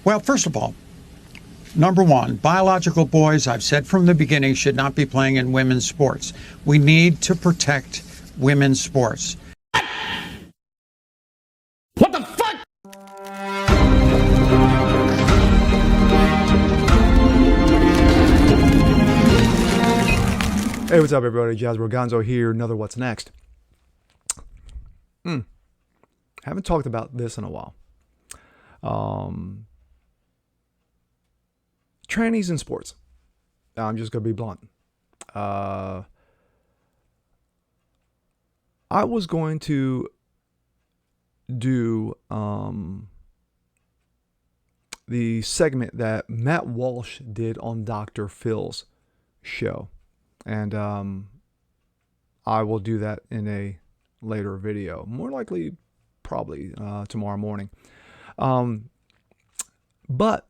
Well, first of all, number one, biological boys, I've said from the beginning, should not be playing in women's sports. We need to protect women's sports. What the fuck? Hey, what's up, everybody? Jasper Gonzo here. Another What's Next. Haven't talked about this in a while. Trannies in sports. I'm just going to be blunt. I was going to do the segment that Matt Walsh did on Dr. Phil's show. And I will do that in a later video. More likely, probably tomorrow morning. But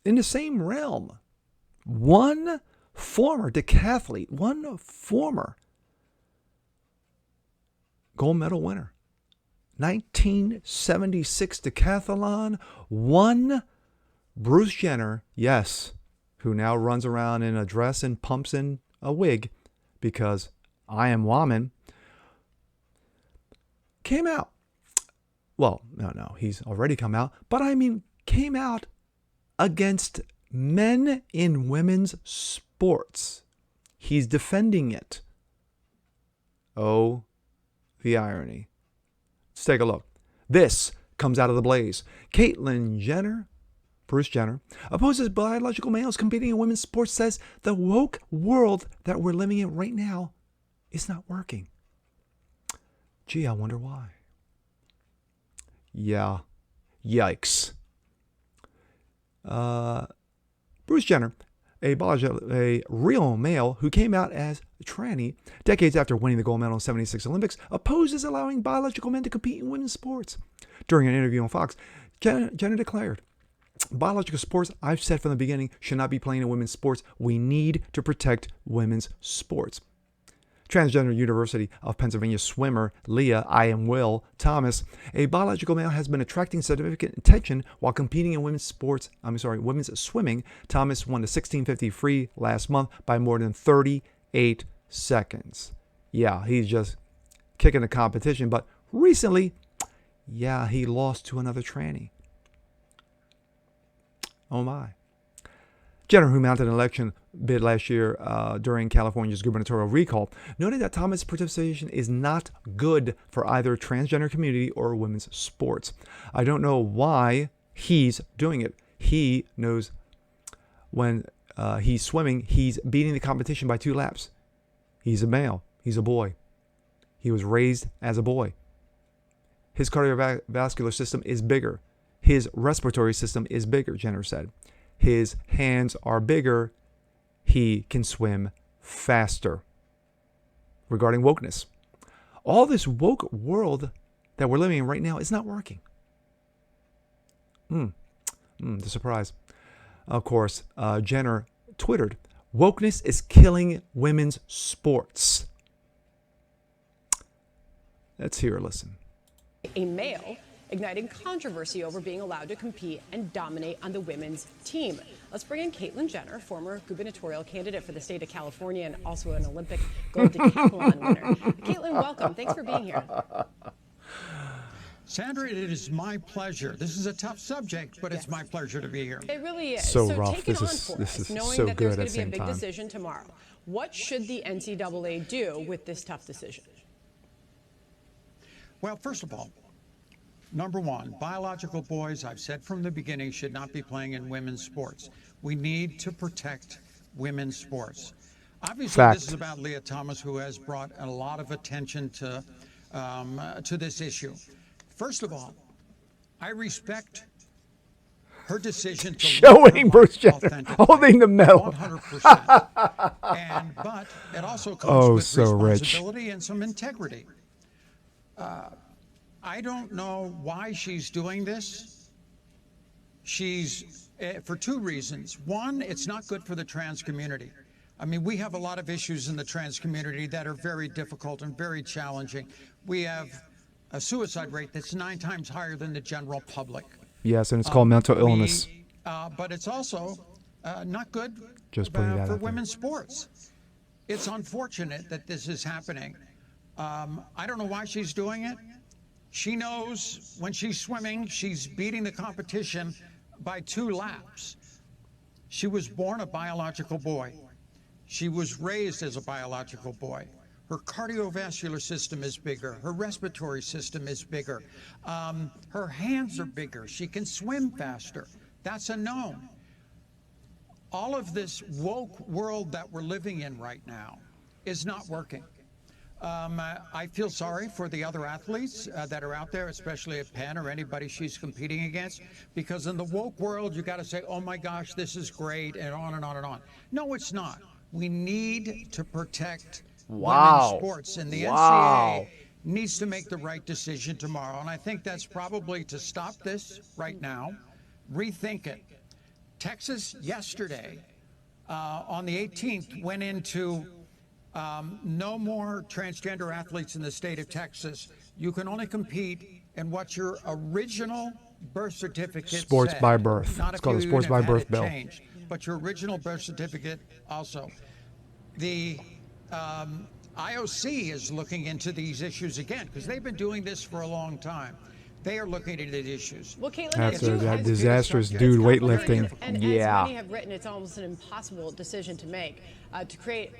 in the same realm, one former decathlete, one former gold medal winner, 1976 decathlon, one Bruce Jenner, yes, who now runs around in a dress and pumps in a wig because I am WaMEN, came out. Well, no, he's already come out, but I mean came out against men in women's sports. He's defending it. Oh, the irony. Let's take a look. This comes out of the Blaze. Caitlyn Jenner, Bruce Jenner, opposes biological males competing in women's sports, says the woke world that we're living in right now is not working. Gee, I wonder why. Yeah, yikes. Bruce Jenner, a real male who came out as a tranny decades after winning the gold medal in 76 Olympics, opposes allowing biological men to compete in women's sports. During an interview on Fox, Jenner declared, biological sports, I've said from the beginning, should not be playing in women's sports. We need to protect women's sports. Transgender University of Pennsylvania swimmer Leah Will Thomas, a biological male, has been attracting significant attention while competing in women's swimming. Thomas won the 1650 free last month by more than 38 seconds. Yeah, he's just kicking the competition, but recently, yeah, he lost to another tranny. Oh my. Jenner, who mounted an election bid last year during California's gubernatorial recall, noted that Thomas' participation is not good for either transgender community or women's sports. I don't know why he's doing it. He knows when he's swimming, he's beating the competition by 2 laps. He's a male. He's a boy. He was raised as a boy. His cardiovascular system is bigger. His respiratory system is bigger, Jenner said. His hands are bigger. He can swim faster. Regarding wokeness, all this woke world that we're living in right now is not working. The surprise. Of course, Jenner twittered, wokeness is killing women's sports. Let's hear her listen. A male igniting controversy over being allowed to compete and dominate on the women's team. Let's bring in Caitlyn Jenner, former gubernatorial candidate for the state of California and also an Olympic gold decathlon winner. Caitlyn, welcome. Thanks for being here. Sandra, it is my pleasure. This is a tough subject, but it's my pleasure to be here. It really is. So rough. Take it on for us, knowing so that good there's going at to be the a big same time. decision tomorrow. What should the NCAA do with this tough decision? Well, first of all, number one, biological boys, I've said from the beginning, should not be playing in women's sports. We need to protect women's sports. Obviously, this is about Leah Thomas, who has brought a lot of attention to this issue. First of all, I respect her decision to showing Bruce Jenner holding the medal. 100%. But it also comes with responsibility and some integrity. I don't know why she's doing this. She's for 2 reasons. One, it's not good for the trans community. I mean, we have a lot of issues in the trans community that are very difficult and very challenging. We have a suicide rate that's 9 times higher than the general public. Yes, and it's called mental illness. But it's also not good Just putting that for out there. women's sports. It's unfortunate that this is happening. I don't know why she's doing it. She knows when she's swimming, she's beating the competition by 2 laps. She was born a biological boy. She was raised as a biological boy. Her cardiovascular system is bigger. Her respiratory system is bigger. Her hands are bigger. She can swim faster. That's a known. All of this woke world that we're living in right now is not working. I feel sorry for the other athletes that are out there, especially at Penn or anybody she's competing against, because in the woke world, you got to say, oh my gosh, this is great, and on and on and on. No, it's not. We need to protect women's sports, and the NCAA needs to make the right decision tomorrow. And I think that's probably to stop this right now, rethink it. Texas yesterday, on the 18th, went into no more transgender athletes in the state of Texas. You can only compete in what your original birth certificate Sports said. by birth. Not It's if called a you sports even by had birth it bill. changed, but your original birth certificate also. The IOC is looking into these issues again because they've been doing this for a long time. They are looking into the issues. Well, Caitlyn, That's as that you- disastrous it's dude complicated, weightlifting. and Yeah. as many have written, it's almost an impossible decision to make, to create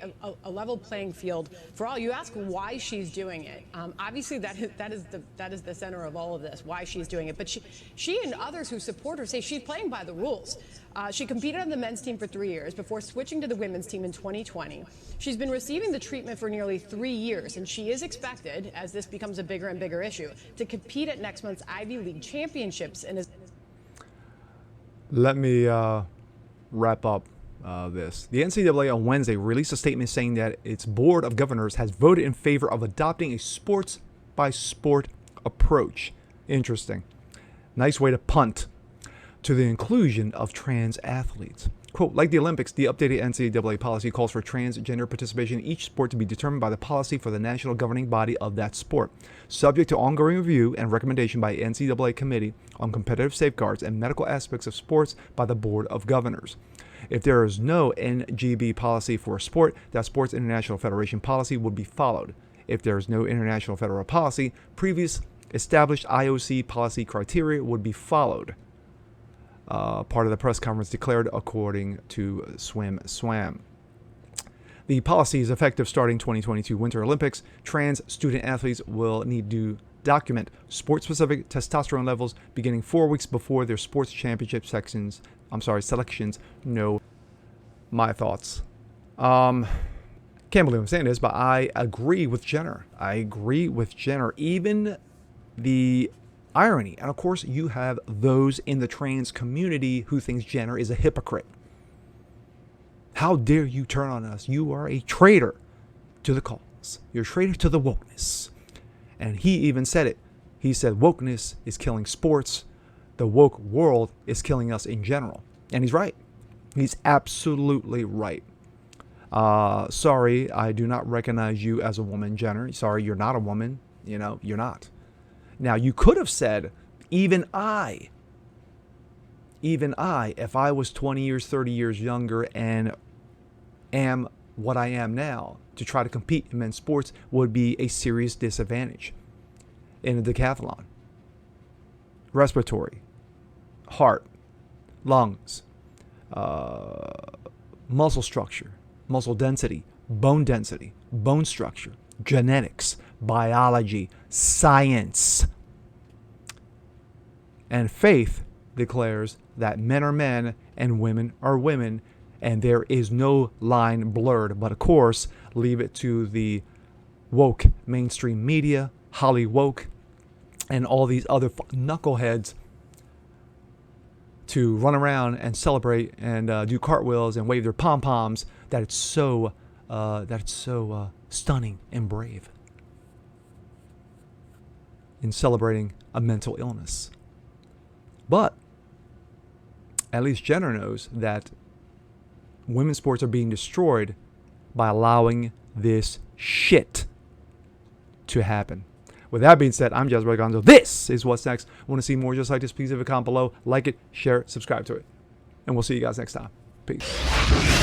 a level playing field for all. You ask why she's doing it. Obviously, that is the center of all of this. Why she's doing it, but she and others who support her say she's playing by the rules. She competed on the men's team for 3 years before switching to the women's team in 2020. She's been receiving the treatment for nearly 3 years, and she is expected, as this becomes a bigger and bigger issue, to compete at next month's Ivy League championships. And Let me wrap up this. The NCAA on Wednesday released a statement saying that its board of governors has voted in favor of adopting a sports-by-sport approach. Interesting. Nice way to punt to the inclusion of trans athletes. Quote, like the Olympics, the updated NCAA policy calls for transgender participation in each sport to be determined by the policy for the national governing body of that sport, subject to ongoing review and recommendation by NCAA Committee on Competitive Safeguards and Medical Aspects of Sports by the Board of Governors. If there is no NGB policy for a sport, that sport's international federation policy would be followed. If there is no international federal policy, previous established IOC policy criteria would be followed. Part of the press conference declared, according to Swam. The policy is effective starting 2022 Winter Olympics. Trans student athletes will need to document sport-specific testosterone levels beginning 4 weeks before their sports championship selections. No, my thoughts. Can't believe I'm saying this, but I agree with Jenner. Even the irony, and of course you have those in the trans community who thinks Jenner is a hypocrite. How dare you turn on us? You are a traitor to the cause. You're a traitor to the wokeness. And he even said it. He said wokeness is killing sports. The woke world is killing us in general. And he's right. He's absolutely right. Sorry, I do not recognize you as a woman, Jenner. Sorry, you're not a woman. You're not. Now, you could have said, even I, if I was 20 years, 30 years younger and am what I am now, to try to compete in men's sports would be a serious disadvantage in a decathlon. Respiratory, heart, lungs, muscle structure, muscle density, bone structure, genetics, biology, science. And faith declares that men are men and women are women, and there is no line blurred. But of course, leave it to the woke mainstream media, Hollywoke, and all these other knuckleheads to run around and celebrate and do cartwheels and wave their pom-poms that it's so stunning and brave in celebrating a mental illness. But at least Jenner knows that women's sports are being destroyed by allowing this shit to happen. With that being said, I'm Jez Gonzo. This is What's Next. Want to see more just like this? Please leave a comment below. Like it, share it, subscribe to it. And we'll see you guys next time. Peace.